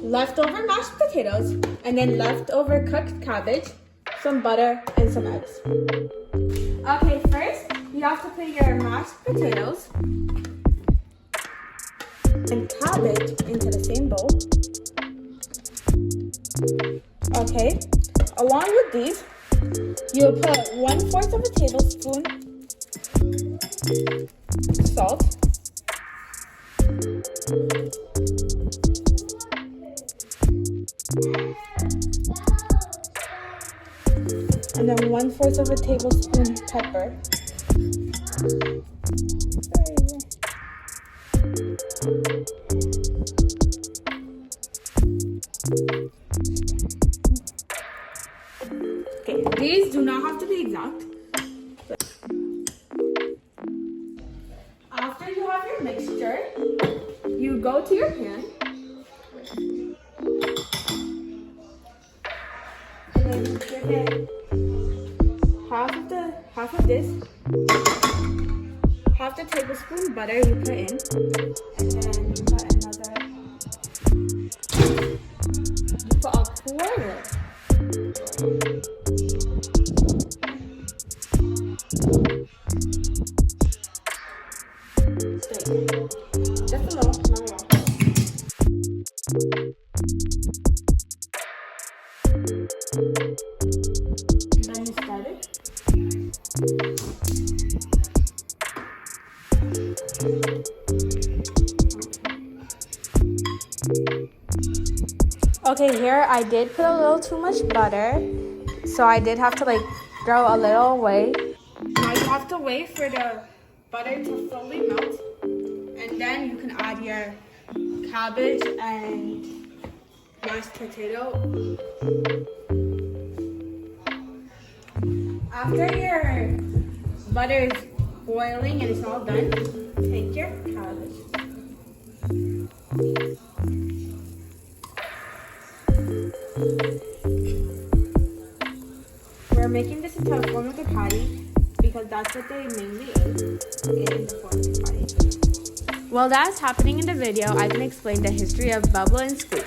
leftover mashed potatoes, and then leftover cooked cabbage, some butter, and some eggs. Okay, first you have to put your mashed potatoes and cabbage into the same bowl. Okay, along with these, you'll put 1/4 of a tablespoon salt, and then 1/4 of a tablespoon pepper. Okay, these do not have to be exact. After you have your mixture, you go to your pan and then give it half of this, half the tablespoon butter you put in, and then you put another, you put a quarter. Just a little, not a lot. Then you start it. Okay, here I did put a little too much butter, so I did have to throw a little away. Now you have to wait for the butter to fully melt, and then you can add your cabbage and mashed potato. After your butter is boiling and it's all done, take your cabbage. We're making this into a form of a patty because that's what they mainly eat in the form of a patty. While that's happening in the video, I can explain the history of bubble and squeak.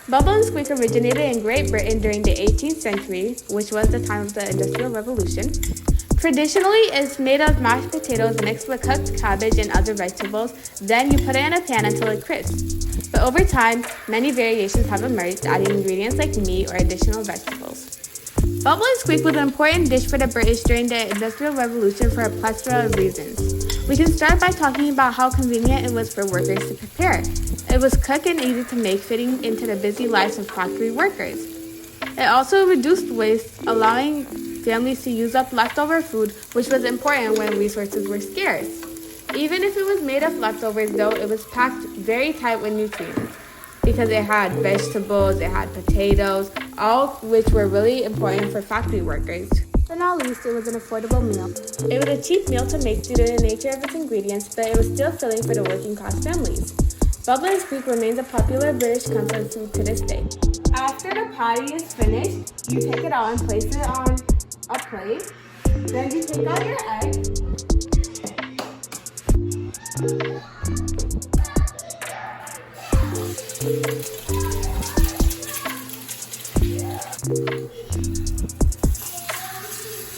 Bubble and squeak originated in Great Britain during the 18th century, which was the time of the Industrial Revolution. Traditionally, it's made of mashed potatoes mixed with cooked cabbage and other vegetables. Then you put it in a pan until it crisps. But over time, many variations have emerged, adding ingredients like meat or additional vegetables. Bubble and squeak was an important dish for the British during the Industrial Revolution for a plethora of reasons. We can start by talking about how convenient it was for workers to prepare. It was quick and easy to make, fitting into the busy lives of factory workers. It also reduced waste, allowing families to use up leftover food, which was important when resources were scarce. Even if it was made of leftovers, though, it was packed very tight with nutrients because it had vegetables, it had potatoes, all of which were really important for factory workers. But not least, it was an affordable meal. It was a cheap meal to make due to the nature of its ingredients, but it was still filling for the working class families. Bubble and squeak remains a popular British comfort food to this day. After the patty is finished, you take it out and place it on a plate. Then you take out your egg.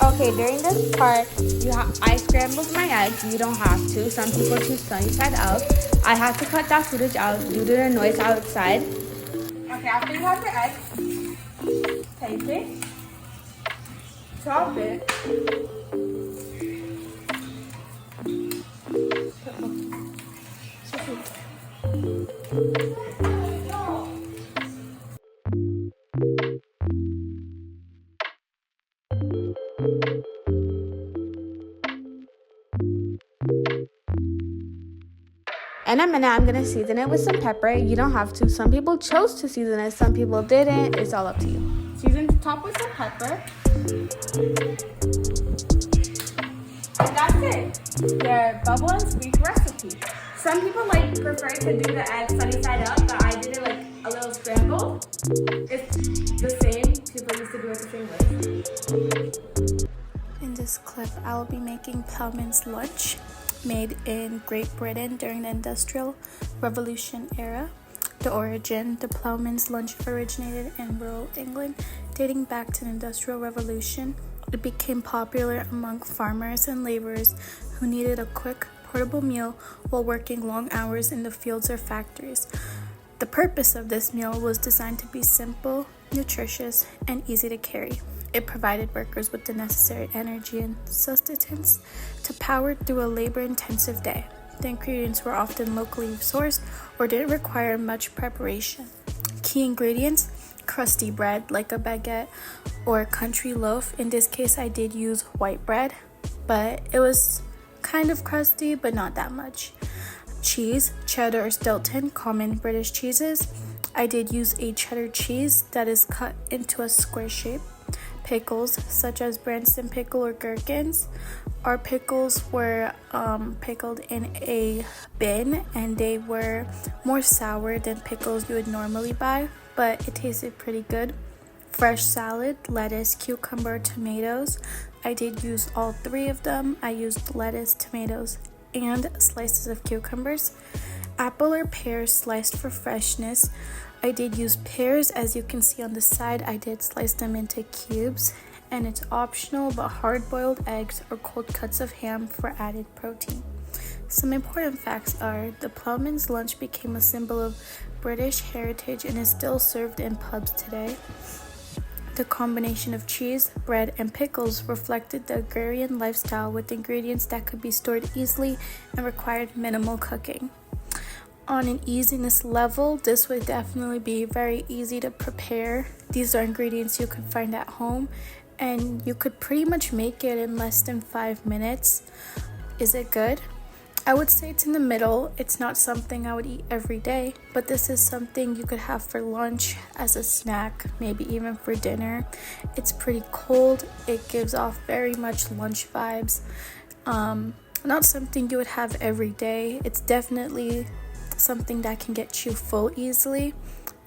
Okay, during this part, I scrambled my eggs. You don't have to. Some people choose sunny side up. I had to cut that footage out due to the noise outside. Okay, after you have your eggs, take it, chop it, in a minute, I'm going to season it with some pepper. You don't have to. Some people chose to season it. Some people didn't. It's all up to you. Season the top with some pepper. And that's it. Your bubble and squeak recipe. Some people prefer to do the egg sunny side up, but I did it a little scramble. It's the same. People used to do it the same way. In this clip, I will be making Plowman's lunch, made in Great Britain during the Industrial Revolution era. The origin: the ploughman's lunch originated in rural England, dating back to the Industrial Revolution. It became popular among farmers and laborers who needed a quick, portable meal while working long hours in the fields or factories. The purpose of this meal was designed to be simple, nutritious, and easy to carry. It provided workers with the necessary energy and sustenance to power through a labor-intensive day. The ingredients were often locally sourced or didn't require much preparation. Key ingredients: crusty bread like a baguette or a country loaf. In this case, I did use white bread, but it was kind of crusty, but not that much. Cheese: cheddar or Stilton, common British cheeses. I did use a cheddar cheese that is cut into a square shape. Pickles, such as Branston pickle or gherkins. Our pickles were pickled in a bin, and they were more sour than pickles you would normally buy, but it tasted pretty good. Fresh salad: lettuce, cucumber, tomatoes. I did use all three of them. I used lettuce, tomatoes, and slices of cucumbers. Apple or pears sliced for freshness. I did use pears, as you can see on the side. I did slice them into cubes, and it's optional, but hard-boiled eggs or cold cuts of ham for added protein. Some important facts are: the ploughman's lunch became a symbol of British heritage and is still served in pubs today. The combination of cheese, bread, and pickles reflected the agrarian lifestyle with ingredients that could be stored easily and required minimal cooking. On an easiness level, this would definitely be very easy to prepare. These are ingredients you could find at home, and you could pretty much make it in less than 5 minutes. Is it good? I would say it's in the middle. It's not something I would eat every day, but this is something you could have for lunch, as a snack, maybe even for dinner. It's pretty cold. It gives off very much lunch vibes. Not something you would have every day. It's definitely something that can get you full easily,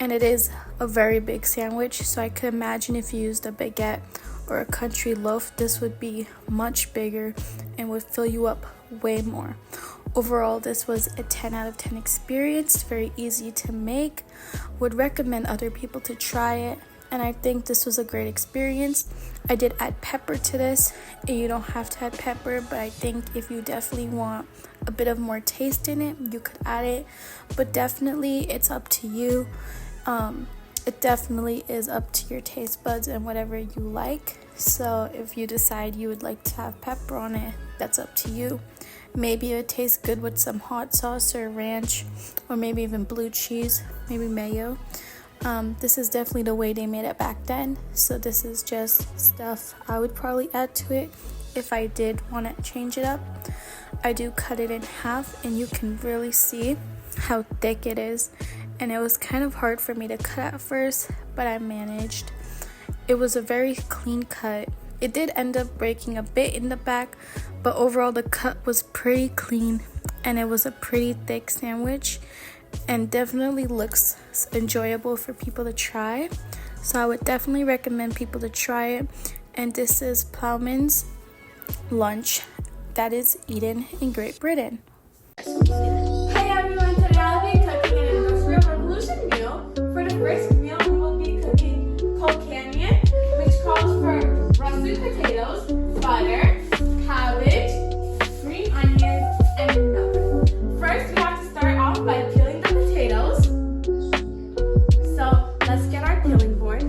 and it is a very big sandwich, so I could imagine if you used a baguette or a country loaf, this would be much bigger and would fill you up way more. Overall, this was a 10 out of 10 experience, very easy to make. Would recommend other people to try it, and I think this was a great experience. I did add pepper to this, and you don't have to add pepper, but I think if you definitely want a bit of more taste in it, you could add it, but definitely it's up to you. It definitely is up to your taste buds and whatever you like. So if you decide you would like to have pepper on it, that's up to you. Maybe it would taste good with some hot sauce or ranch, or maybe even blue cheese, maybe mayo. This is definitely the way they made it back then, so this is just stuff I would probably add to it if I did want to change it up. I do cut it in half, and you can really see how thick it is, and it was kind of hard for me to cut at first, but I managed. It was a very clean cut. It did end up breaking a bit in the back, but overall the cut was pretty clean, and it was a pretty thick sandwich, and definitely looks enjoyable for people to try. So I would definitely recommend people to try it. And this is ploughman's lunch that is eaten in Great Britain. Hey everyone, today I'll be cooking an Industrial Revolution meal. For the first meal, we will be cooking cocaine, which calls for roasted potatoes, butter, cabbage, green onions, and milk. First, we have to start off by peeling the potatoes. So let's get our peeling board.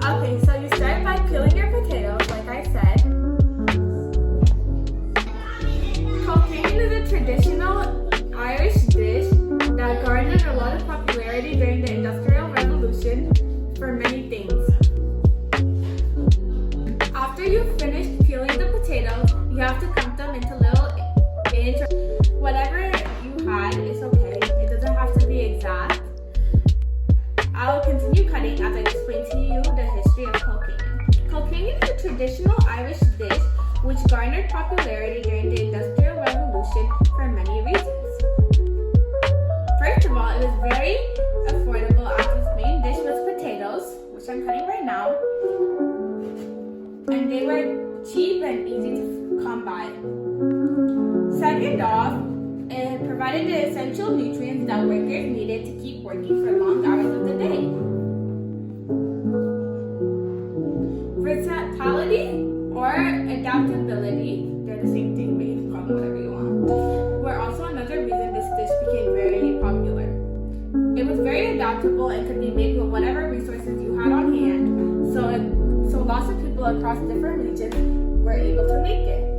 Okay, so you start by peeling your potatoes, like I said. Cocaine is a traditional Irish dish that garnered a lot of popularity during the Industrial Revolution for many things. After you've finished peeling the potatoes, you have to cut them into little inch. Whatever you had is okay. It doesn't have to be exact. I will continue cutting as I explain to you the history of cocaine. Cocaine is a traditional Irish dish which garnered popularity during the Industrial Revolution for many reasons. First of all, it was very affordable as its main dish was potatoes, which I'm cutting right now. And they were cheap and easy to come by. Second off, it provided the essential nutrients that workers needed to keep working for long hours of the day. Versatility or adaptability, they're the same thing, but you can call them whatever you want, were also another reason this dish became very popular. It was very adaptable and could be made with whatever resources you had on hand, so lots of people across different regions were able to make it.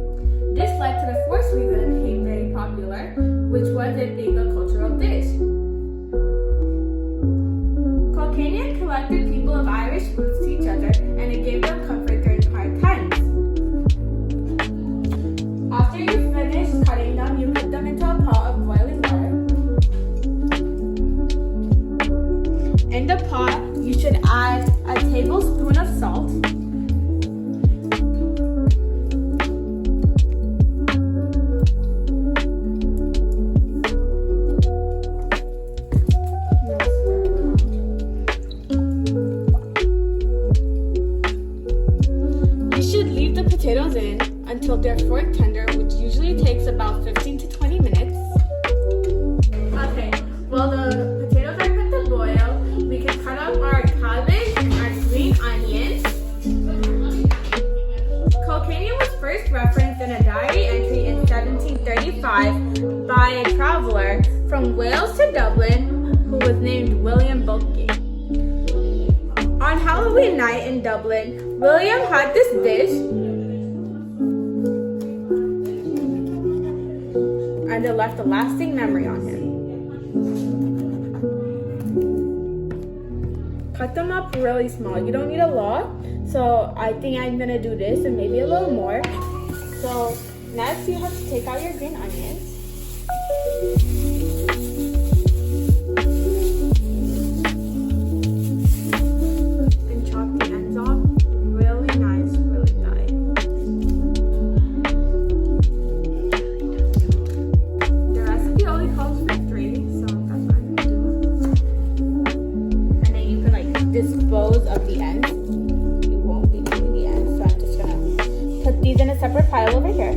This led to the fourth reason it became very popular, which was it being a cultural dish. Kilkenny connected people of Irish roots to each other, and it gave them comfort during hard times. After you finish cutting them, you put them into a pot of boiling water. In the pot, you should add a tablespoon of salt, potatoes in until they're fork tender, which usually takes about 15 to 20 minutes. Okay, while the potatoes are put to boil, we can cut up our cabbage and our green onions. Kilkenny was first referenced in a diary entry in 1735 by a traveler from Wales to Dublin who was named William Bulkeley. On Halloween night in Dublin, William had this dish, and it left a lasting memory on him. Cut them up really small. You don't need a lot, so I think I'm gonna do this and maybe a little more. So next you have to take out your green onions. And chop the ends off really nice, really fine. The recipe only calls for 3, so that's what I'm gonna do. And then you can like dispose of the ends. You won't be needing the ends, so I'm just gonna put these in a separate pile over here.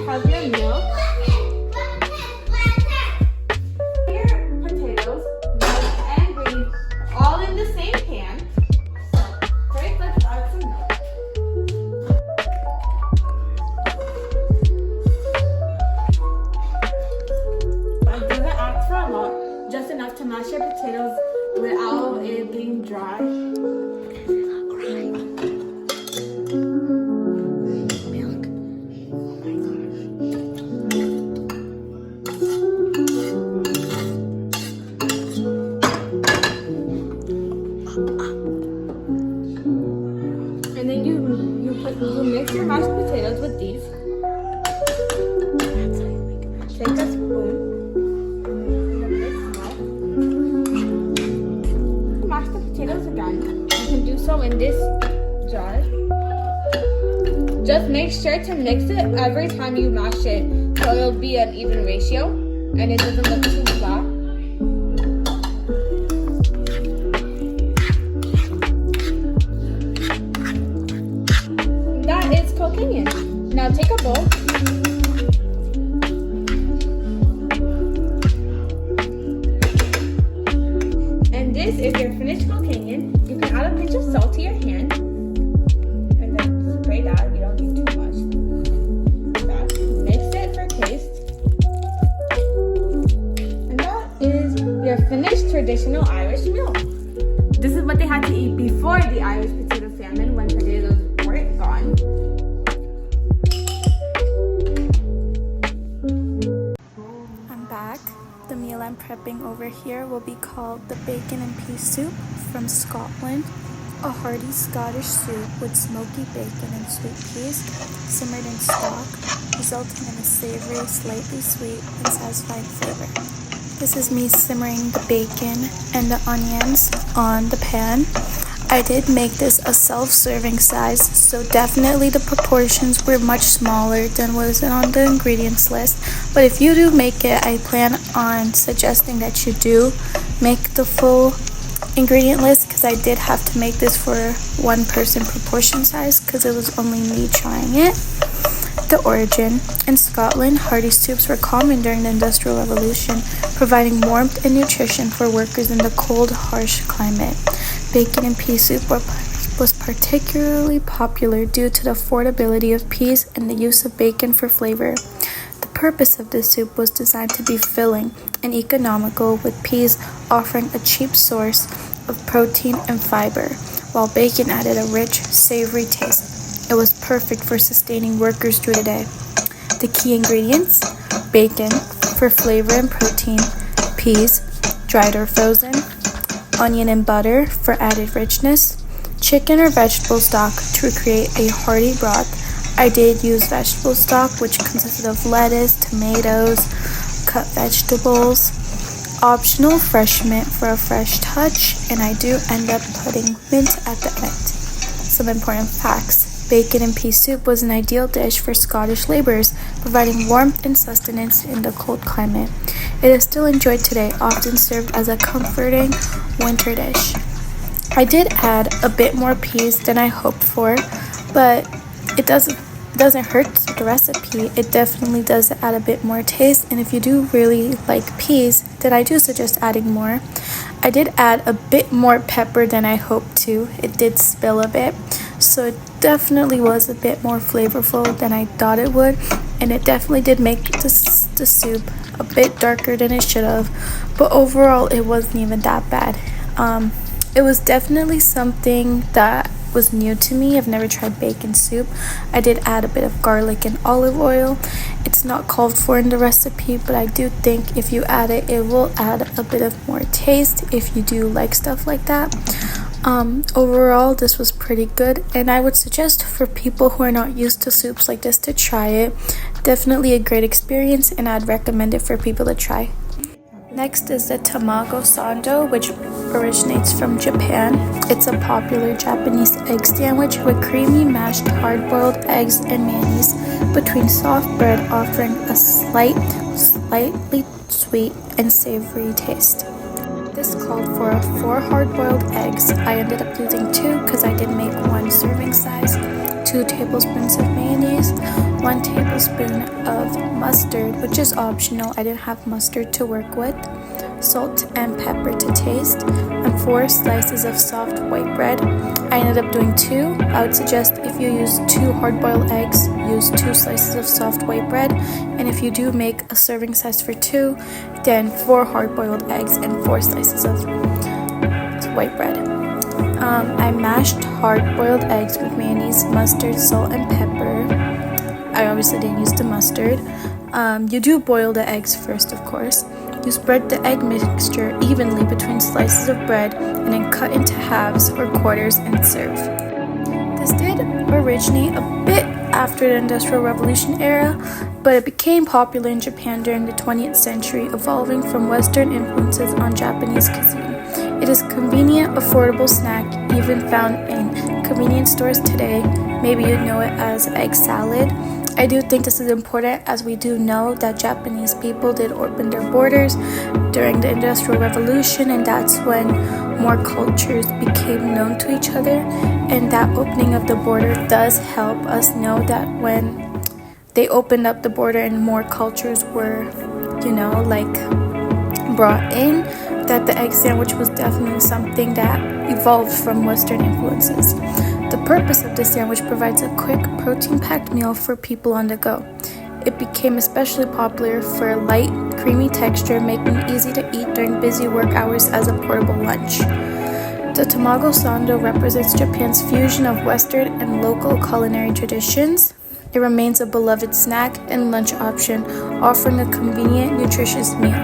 Have your milk, your potatoes, milk, and greens all in the same pan. First, let's add some milk. It doesn't ask for a lot, just enough to mash your potatoes without it being dry. And then you mix your mashed potatoes with these. Take a spoon. Mash the potatoes again. You can do so in this jar. Just make sure to mix it every time you mash it, so it'll be an even ratio and it doesn't look too flat. Now take a bowl. And this is your finished Kilkenny. You can add a pinch of salt to your hand. And then spray that. You don't need traditional Irish meal. This is what they had to eat before the Irish potato famine when potatoes weren't gone. I'm back. The meal I'm prepping over here will be called the bacon and pea soup from Scotland. A hearty Scottish soup with smoky bacon and sweet peas simmered in stock, resulting in a savory, slightly sweet, and satisfying flavor. This is me simmering the bacon and the onions on the pan. I did make this a self-serving size, so definitely the proportions were much smaller than was on the ingredients list. But if you do make it, I plan on suggesting that you do make the full ingredient list, because I did have to make this for one person proportion size because it was only me trying it. The origin. In Scotland, hearty soups were common during the Industrial Revolution, providing warmth and nutrition for workers in the cold, harsh climate. Bacon and pea soup was particularly popular due to the affordability of peas and the use of bacon for flavor. The purpose of this soup was designed to be filling and economical, with peas offering a cheap source of protein and fiber, while bacon added a rich, savory taste. It was perfect for sustaining workers through the day. The key ingredients: bacon for flavor and protein, peas, dried or frozen, onion and butter for added richness, chicken or vegetable stock to create a hearty broth. I did use vegetable stock, which consisted of lettuce, tomatoes, cut vegetables, optional fresh mint for a fresh touch, and I do end up putting mint at the end. Some important facts. Bacon and pea soup was an ideal dish for Scottish labourers, providing warmth and sustenance in the cold climate. It is still enjoyed today, often served as a comforting winter dish. I did add a bit more peas than I hoped for, but it doesn't hurt the recipe. It definitely does add a bit more taste, and if you do really like peas, then I do suggest adding more. I did add a bit more pepper than I hoped to. It did spill a bit, so it definitely was a bit more flavorful than I thought it would, and it definitely did make the soup a bit darker than it should have, but overall it wasn't even that bad. It was definitely something that was new to me. I've never tried bacon soup. I did add a bit of garlic and olive oil. It's not called for in the recipe, but I do think if you add it, it will add a bit of more taste if you do like stuff like that. Overall, this was pretty good, and I would suggest for people who are not used to soups like this to try it. Definitely a great experience, and I'd recommend it for people to try. Next is the tamago sando, which originates from Japan. It's a popular Japanese egg sandwich with creamy mashed hard-boiled eggs and mayonnaise between soft bread, offering a slightly sweet and savory taste. This called for 4 hard-boiled eggs. I ended up using 2 because I did make 1 serving size, 2 tablespoons of mayonnaise, 1 tablespoon of mustard, which is optional. I didn't have mustard to work with, salt and pepper to taste, and 4 slices of soft white bread. I ended up doing 2. I would suggest if you use 2 hard-boiled eggs, use 2 slices of soft white bread, and if you do make a serving size for 2, then 4 hard-boiled eggs and 4 slices of white bread. I mashed hard-boiled eggs with mayonnaise, mustard, salt, and pepper. I obviously didn't use the mustard. You do boil the eggs first, of course. You spread the egg mixture evenly between slices of bread and then cut into halves or quarters and serve. This did originate a bit after the Industrial Revolution era, but it became popular in Japan during the 20th century, evolving from Western influences on Japanese cuisine. It is a convenient, affordable snack, even found in convenience stores today. Maybe you know it as egg salad. I do think this is important, as we do know that Japanese people did open their borders during the Industrial Revolution, and that's when more cultures became known to each other. And that opening of the border does help us know that when they opened up the border and more cultures were, brought in, that the egg sandwich was definitely something that evolved from Western influences. The purpose of this sandwich provides a quick, protein-packed meal for people on the go. It became especially popular for light, creamy texture, making it easy to eat during busy work hours as a portable lunch. The tamago sando represents Japan's fusion of Western and local culinary traditions. It remains a beloved snack and lunch option, offering a convenient, nutritious meal.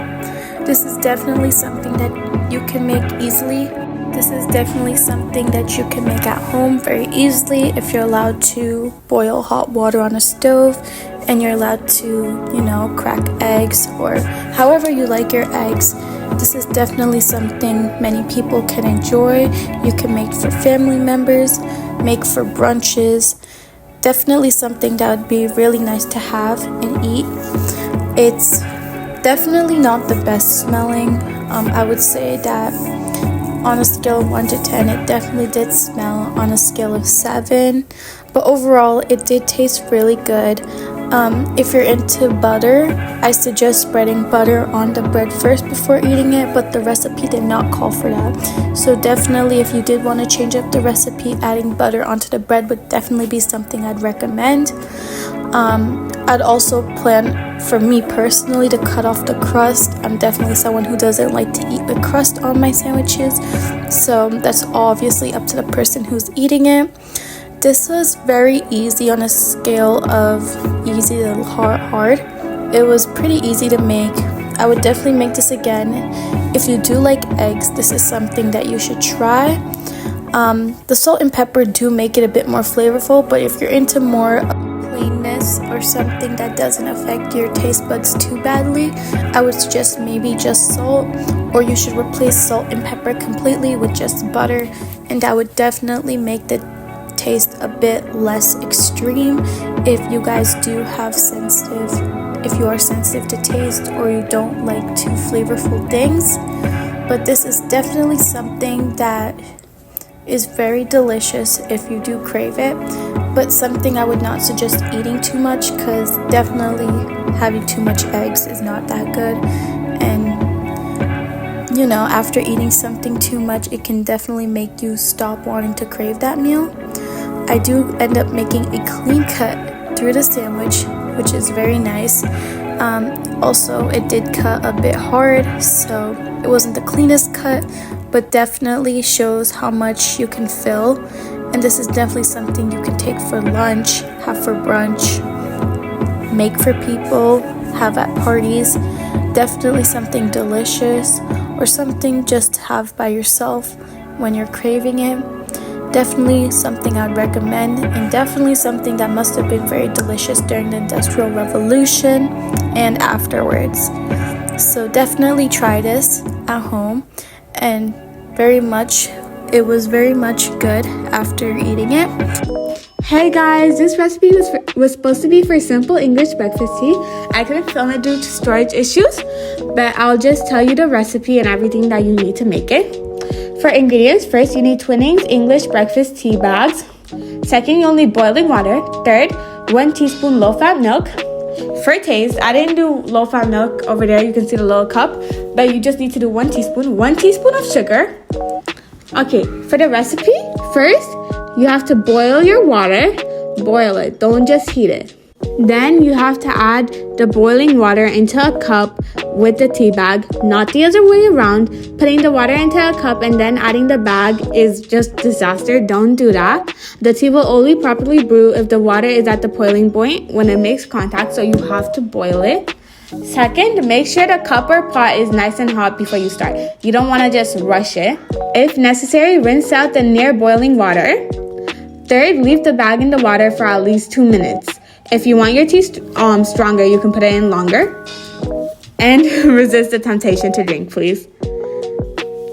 This is definitely something that you can make easily. This is definitely something that you can make at home very easily if you're allowed to boil hot water on a stove and you're allowed to, crack eggs or however you like your eggs. This is definitely something many people can enjoy. You can make for family members, make for brunches. Definitely something that would be really nice to have and eat. It's definitely not the best smelling. I would say that on a scale of 1 to 10, it definitely did smell on a scale of 7. But overall, it did taste really good. If you're into butter, I suggest spreading butter on the bread first before eating it, but the recipe did not call for that. So definitely, if you did want to change up the recipe, adding butter onto the bread would definitely be something I'd recommend. I'd also plan, for me personally, to cut off the crust. I'm definitely someone who doesn't like to eat the crust on my sandwiches, so that's obviously up to the person who's eating it. This was very easy on a scale of easy to hard. It was pretty easy to make. I would definitely make this again. If you do like eggs, this is something that you should try. The salt and pepper do make it a bit more flavorful, but if you're into more plainness or something that doesn't affect your taste buds too badly, I would suggest maybe just salt, or you should replace salt and pepper completely with just butter, and that would definitely make the taste a bit less extreme if you guys do have if you are sensitive to taste or you don't like too flavorful things. But this is definitely something that is very delicious if you do crave it, but something I would not suggest eating too much, because definitely having too much eggs is not that good, and after eating something too much, it can definitely make you stop wanting to crave that meal. I do end up making a clean cut through the sandwich, which is very nice. Also, it did cut a bit hard, so it wasn't the cleanest cut, but definitely shows how much you can fill. And this is definitely something you can take for lunch, have for brunch, make for people, have at parties. Definitely something delicious, or something just to have by yourself when you're craving it. Definitely something I'd recommend, and definitely something that must have been very delicious during the Industrial Revolution and afterwards. So definitely try this at home, and it was very much good after eating it. Hey guys, this recipe was supposed to be for simple English breakfast tea. I couldn't film it due to storage issues, but I'll just tell you the recipe and everything that you need to make it. For ingredients, first you need Twinings English breakfast tea bags. Second, you'll need boiling water. Third, 1 teaspoon low-fat milk. For taste, I didn't do low-fat milk over there. You can see the little cup, but you just need to do 1 teaspoon. 1 teaspoon of sugar. Okay, for the recipe, first, you have to boil your water. Boil it, don't just heat it. Then you have to add the boiling water into a cup with the tea bag, not the other way around. Putting the water into a cup and then adding the bag is just disaster. Don't do that. The tea will only properly brew if the water is at the boiling point when it makes contact, so you have to boil it. Second, make sure the cup or pot is nice and hot before you start. You don't want to just rush it. If necessary, rinse out the near boiling water. Third, leave the bag in the water for at least 2 minutes. If you want your tea stronger, you can put it in longer. And resist the temptation to drink, please.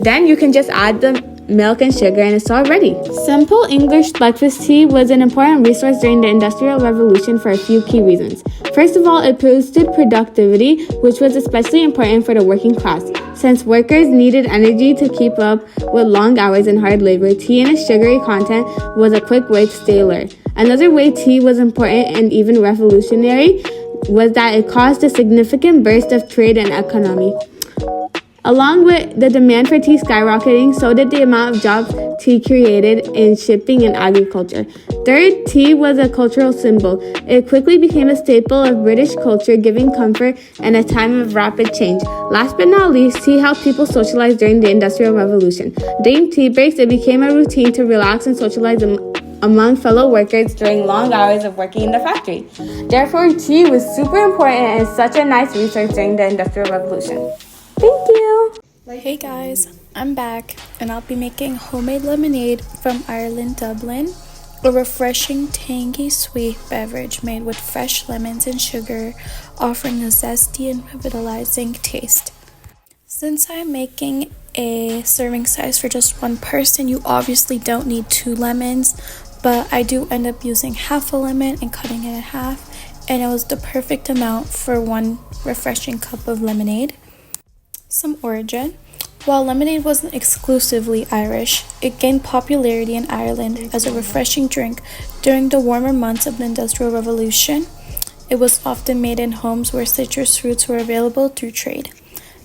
Then you can just add the milk and sugar and it's all ready. Simple English breakfast tea was an important resource during the Industrial Revolution for a few key reasons. First of all, it boosted productivity, which was especially important for the working class. Since workers needed energy to keep up with long hours and hard labor, tea and its sugary content was a quick way to stay alert. Another way tea was important and even revolutionary was that it caused a significant burst of trade and economy. Along with the demand for tea skyrocketing, so did the amount of jobs tea created in shipping and agriculture. Third, tea was a cultural symbol. It quickly became a staple of British culture, giving comfort in a time of rapid change. Last but not least, tea helped people socialize during the Industrial Revolution. During tea breaks, it became a routine to relax and socialize among fellow workers during long hours of working in the factory. Therefore, tea was super important and such a nice resource during the Industrial Revolution. Thank you! Hey guys, I'm back and I'll be making homemade lemonade from Ireland, Dublin. A refreshing, tangy, sweet beverage made with fresh lemons and sugar, offering a zesty and revitalizing taste. Since I'm making a serving size for just one person, you obviously don't need 2 lemons, but I do end up using half a lemon and cutting it in half, and it was the perfect amount for one refreshing cup of lemonade. Some origin. While lemonade wasn't exclusively Irish, it gained popularity in Ireland as a refreshing drink during the warmer months of the Industrial Revolution. It was often made in homes where citrus fruits were available through trade.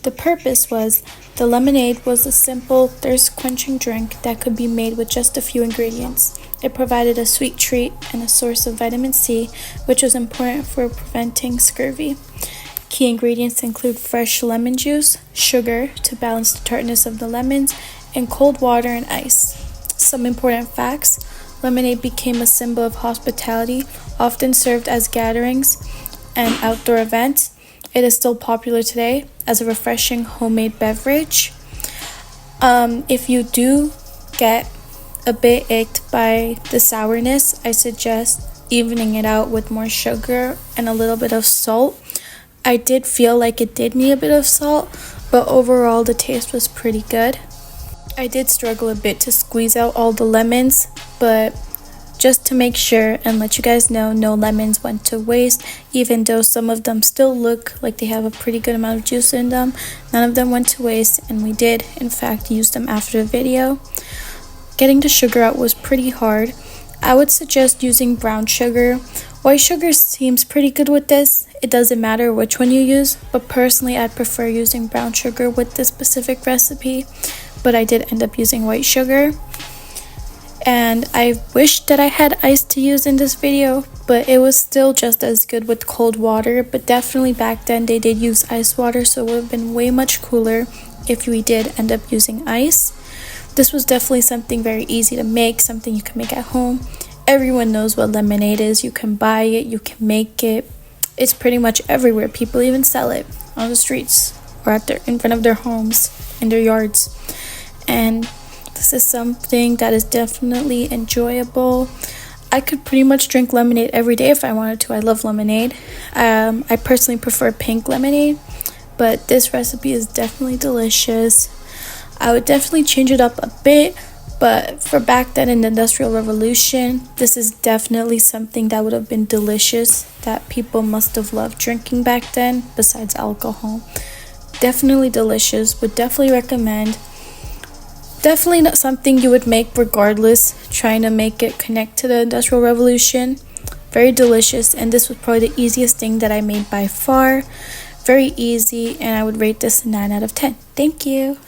The purpose was the lemonade was a simple, thirst-quenching drink that could be made with just a few ingredients. It provided a sweet treat and a source of vitamin C, which was important for preventing scurvy. Key ingredients include fresh lemon juice, sugar to balance the tartness of the lemons, and cold water and ice. Some important facts: lemonade became a symbol of hospitality, often served as gatherings and outdoor events. It is still popular today as a refreshing homemade beverage. If you do get a bit icked by the sourness, I suggest evening it out with more sugar and a little bit of salt. I did feel like it did need a bit of salt, but overall the taste was pretty good. I did struggle a bit to squeeze out all the lemons, but just to make sure and let you guys know, no lemons went to waste. Even though some of them still look like they have a pretty good amount of juice in them, none of them went to waste, and we did in fact use them after the video. Getting the sugar out was pretty hard. I would suggest using brown sugar. White sugar seems pretty good with this. It doesn't matter which one you use, but personally I prefer using brown sugar with this specific recipe, but I did end up using white sugar. And I wish that I had ice to use in this video, but it was still just as good with cold water. But definitely back then they did use ice water, so it would have been way much cooler if we did end up using ice. This was definitely something very easy to make, something you can make at home. Everyone knows what lemonade is. You can buy it, you can make it. It's pretty much everywhere. People even sell it on the streets or in front of their homes, in their yards. And this is something that is definitely enjoyable. I could pretty much drink lemonade every day if I wanted to. I love lemonade. I personally prefer pink lemonade, but this recipe is definitely delicious. I would definitely change it up a bit, but for back then in the Industrial Revolution, this is definitely something that would have been delicious, that people must have loved drinking back then, besides alcohol. Definitely delicious. Would definitely recommend. Definitely not something you would make regardless, trying to make it connect to the Industrial Revolution. Very delicious, and this was probably the easiest thing that I made by far. Very easy, and I would rate this a 9 out of 10. Thank you.